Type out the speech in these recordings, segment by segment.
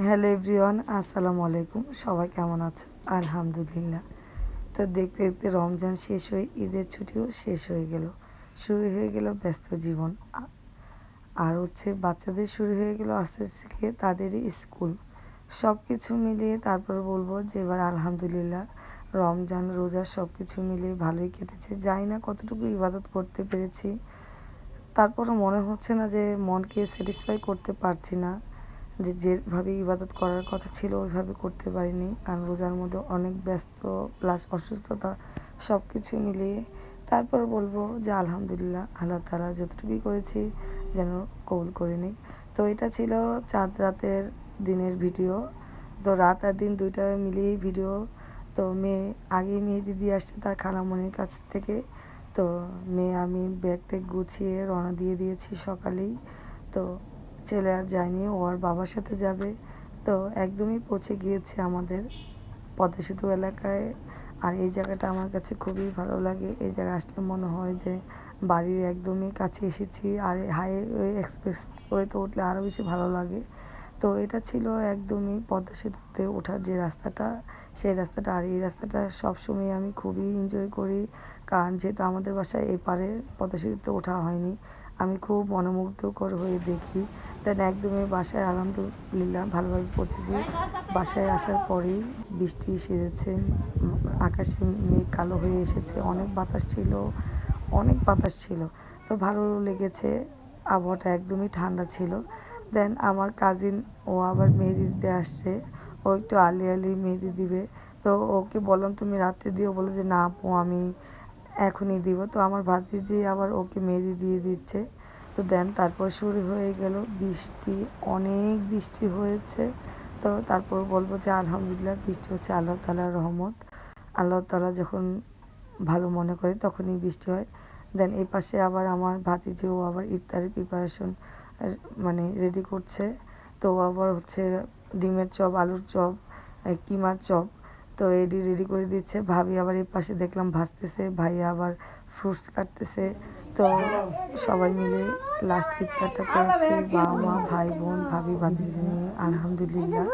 Hello everyone, আসসালামু আলাইকুম। সবাই কেমন আছো? আলহামদুলিল্লাহ। তো দেখতে দেখতে রমজান শেষ হয়ে ঈদের ছুটিও শেষ হয়ে গেল। শুরু হয়ে গেল ব্যস্ত জীবন। আর বাচ্চাদের শুরু হয়ে গেল আস্তে আস্তে তাদেরই স্কুল। সব কিছু মিলিয়ে তারপর বলবো যে এবার আলহামদুলিল্লাহ রমজান রোজা সব কিছু মিলিয়ে ভালোই কেটেছে। জানি না কতটুকু ইবাদত করতে পেরেছি, তারপরও মনে হচ্ছে না যে মনকে স্যাটিসফাই করতে পারছি না, যে যেভাবে ইবাদত করার কথা ছিল ওইভাবে করতে পারিনি, কারণ রোজার মধ্যে অনেক ব্যস্ত প্লাস অসুস্থতা সব কিছু মিলিয়ে। তারপর বলবো যে আলহামদুলিল্লাহ আল্লাহ তাআলা যতটুকুই করেছি যেন কবুল করে নিক। তো এটা ছিল চাঁদ রাতের দিনের ভিডিও। তো রাত আর দিন দুইটা মিলিয়েই ভিডিও। তো মেয়ে আগেই মেহেদি দিয়ে আসছে তার খালামণির কাছ থেকে। তো মেয়ে আমি ব্যাগ ট্যাগ গুছিয়ে রওনা দিয়ে দিয়েছি সকালেই। তো ছেলে আর যায়নি, ও আর বাবার সাথে যাবে। তো একদমই পৌঁছে গিয়েছে আমাদের পদ্মা সেতু এলাকায়। আর এই জায়গাটা আমার কাছে খুবই ভালো লাগে। এই জায়গায় আসলে মনে হয় যে বাড়ির একদমই কাছে এসেছি। আর হাইওয়ে এক্সপ্রেসওয়েতে উঠলে আরও বেশি ভালো লাগে। তো এটা ছিল একদমই পদ্মা সেতুতে ওঠার যে রাস্তাটা, সেই রাস্তাটা। আর এই রাস্তাটা সবসময় আমি খুবই এনজয় করি, কারণ যেহেতু আমাদের বাসায় এপারে পদ্মা সেতুতে ওঠা হয়নি, আমি খুব মনোমুগ্ধকর হয়ে দেখি। দেন একদমই বাসায় আলহামদুলিল্লাহ ভালোভাবে পৌঁছেছি। বাসায় আসার পরেই বৃষ্টি সেরেছে, আকাশে মেঘ কালো হয়ে এসেছে, অনেক বাতাস ছিল। তো ভালো লেগেছে, আবহাওয়াটা একদমই ঠান্ডা ছিল। দেন আমার কাজিন, ও আবার মেহেদি দিতে আসছে। ও একটু আর্লি মেহেদি দিবে। তো ওকে বললাম তুমি রাত্রে দিও, বলে যে না আপু আমি এখনই দিব। তো আমার ভাতিজি আবার ওকে মেহেদি দিয়ে দিচ্ছে। তো দেন তারপর শুরু হয়ে গেল বৃষ্টি, অনেক বৃষ্টি হয়েছে। তো তারপর বলবো যে আলহামদুলিল্লাহ বৃষ্টি হচ্ছে আল্লাহ তাআলার রহমত। আল্লাহ তাআলা যখন ভালো মনে করে তখনই বৃষ্টি হয়। দেন এই পাশে আবার আমার ভাতিজিও আবার ইফতারের প্রিপারেশন মানে রেডি করছে। তো ও আবার ডিমের চপ, আলুর চপ, কিমার চপ, তো এডি রেডি করে দিচ্ছে। ভাবি আবার এই পাশে দেখলাম ভাজতেছে, ভাইয়া আবার ফ্রুটস কাটতেছে। তো সবাই মিলে লাস্ট ইফতারটা করেছি, বাবা মা ভাই বোন ভাবি ভাতিজি নিয়ে আলহামদুলিল্লাহ।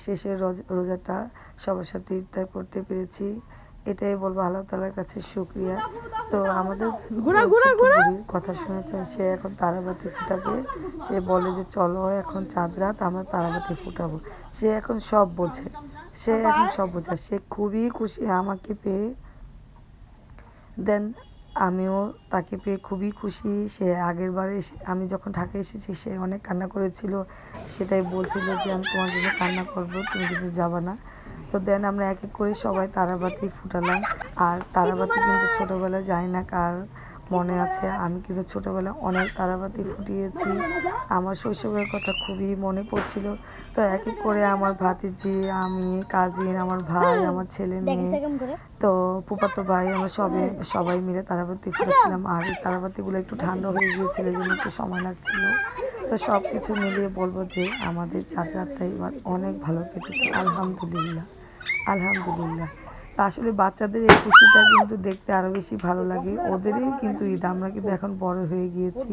শেষে রোজাটা সবার সাথে ইফতার করতে পেরেছি, এটাই বলবো আল্লাহ তাআলার কাছে শুকরিয়া। তো আমাদের ছোট্ট বুড়ির কথা শুনেছেন, সে এখন তারাবাতি ফুটাবে। সে বলে যে চলো এখন চাঁদ রাত, আমরা তারাবাতি ফুটাবো। সে এখন সব বোঝে, সে খুবই খুশি আমাকে পেয়ে। দেন আমিও তাকে পেয়ে খুবই খুশি। সে আগের বারে আমি যখন ঢাকায় এসেছি সে অনেক কান্না করেছিল, সেটাই বলছিল যে আমি তোমার জন্য কান্না করবো, তুমি কিন্তু যাবা না। তো দেন আমরা এক এক করে সবাই তারাবাতি ফুটালাম। আর তারাবাতি কিন্তু ছোটোবেলায় যায় না কার মনে আছে, আমি কিন্তু ছোটোবেলায় অনেক তারাবাতি ফুটিয়েছি। আমার শৈশবের কথা খুবই মনে পড়ছিল। তো এক এক করে আমার ভাতিজি, আমি, কাজিন, আমার ভাই, আমার ছেলে মেয়ে, তো ফুফাতো ভাই, আমরা সবাই মিলে তারাবাতি ফুটাচ্ছিলাম। আর এই তারাবাতিগুলো একটু ঠান্ডা হয়ে গিয়েছিল, এই জন্য একটু সময় লাগছিল। তো সব কিছু মিলিয়ে বলবো যে আমাদের চাঁদ রাতটা এবার অনেক ভালো কেটেছে আলহামদুলিল্লাহ। আলহামদুলিল্লাহ। তা আসলে বাচ্চাদের এই খুশিটা কিন্তু দেখতে আরও বেশি ভালো লাগে। ওদেরই কিন্তু ঈদ, আমরা কিন্তু এখন বড় হয়ে গিয়েছি।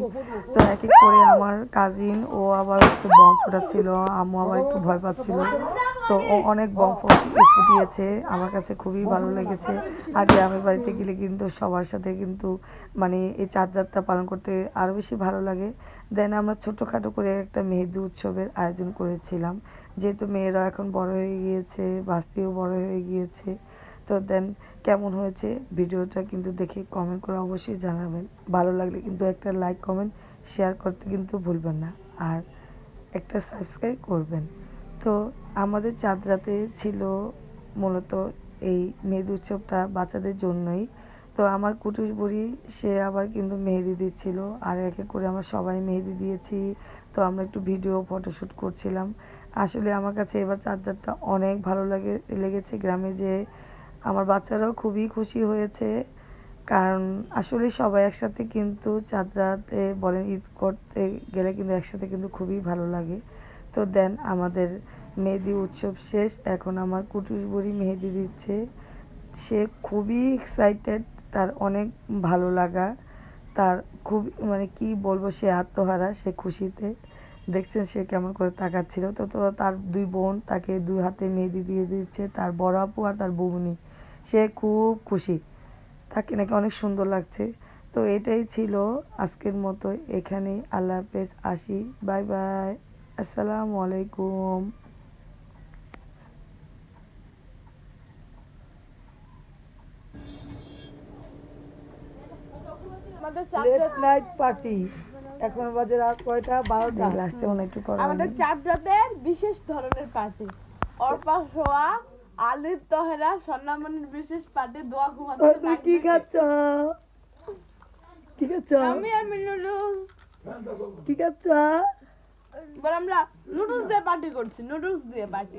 তো এক এক করে আমার কাজিন, ও আবার বম ফুটাচ্ছিল, আম্মু আবার একটু ভয় পাচ্ছিল। তো ও অনেক বম ফুটিয়েছে, আমার কাছে খুবই ভালো লেগেছে। আর গ্রামের বাড়িতে গেলে কিন্তু সবার সাথে কিন্তু মানে এই চাঁদ রাতটা পালন করতে আরও বেশি ভালো লাগে। দেন আমরা ছোটোখাটো করে একটা মেহেদি উৎসবের আয়োজন করেছিলাম, যেহেতু মেয়েরা এখন বড় হয়ে গিয়েছে, বাস্তিও বড় হয়ে গিয়েছে। তো দেন কেমন হয়েছে ভিডিওটা কিন্তু দেখে কমেন্ট করে অবশ্যই জানাবেন। ভালো লাগলে কিন্তু একটা লাইক কমেন্ট শেয়ার করতে কিন্তু ভুলবেন না, আর একটা সাবস্ক্রাইব করবেন। তো আমাদের চাঁদ রাতে ছিল মূলত এই মেহেদি উৎসবটা বাচ্চাদের জন্যই। তো আমার কুটুস বুড়ি, সে আবার কিন্তু মেহেদি দিচ্ছিল, আর এক এক করে আমরা সবাই মেহেদি দিয়েছি। তো আমরা একটু ভিডিও ফটোশ্যুট করছিলাম। আসলে আমার কাছে এবার চাঁদ রাতটা অনেক ভালো লেগেছে গ্রামে, যে আমার বাচ্চারাও খুবই খুশি হয়েছে। কারণ আসলে সবাই একসাথে কিন্তু চাঁদ রাতে বলেন ঈদ করতে গেলে কিন্তু একসাথে কিন্তু খুবই ভালো লাগে। তো দেন আমাদের মেহেদি উৎসব শেষ, এখন আমার কুটুস বুড়ি মেহেদি দিচ্ছে। সে খুবই এক্সাইটেড, তার অনেক ভালো লাগা, তার খুব মানে কি বলবো, সে আত্মহারা, সে খুশিতে। দেখছেন সে কেমন করে তাকাচ্ছিল। তো তো তার দুই বোন তাকে দুই হাতে মেহেদি দিয়ে দিচ্ছে, তার বড় আপু আর তার বৌমনি। সে খুব খুশি, তাকে নাকি অনেক সুন্দর লাগছে। তো এটাই ছিল আজকের মতো, এখানেই। আল্লাহ হাফেজ, আসি, বাই বাই, আসসালামু আলাইকুম। আমাদের লেট নাইট পার্টি, এখন বাজে রাত কয়টা? 12টা। লাস্টে মনে একটু করা আমাদের হয়নি। চাঁদরাতের বিশেষ ধরনের পার্টি। অর্পা সোয়া, আলিফ তহেরা, সোনামণির বিশেষ পার্টি। দোয়া ঘুমাচ্ছে তুই কি খাচ্ছ? কি খাচ্ছ? আমি আর নুডলস। কি খাচ্ছ? এবার আমরা নুডলস দিয়ে পার্টি করছি, নুডলস দিয়ে পার্টি।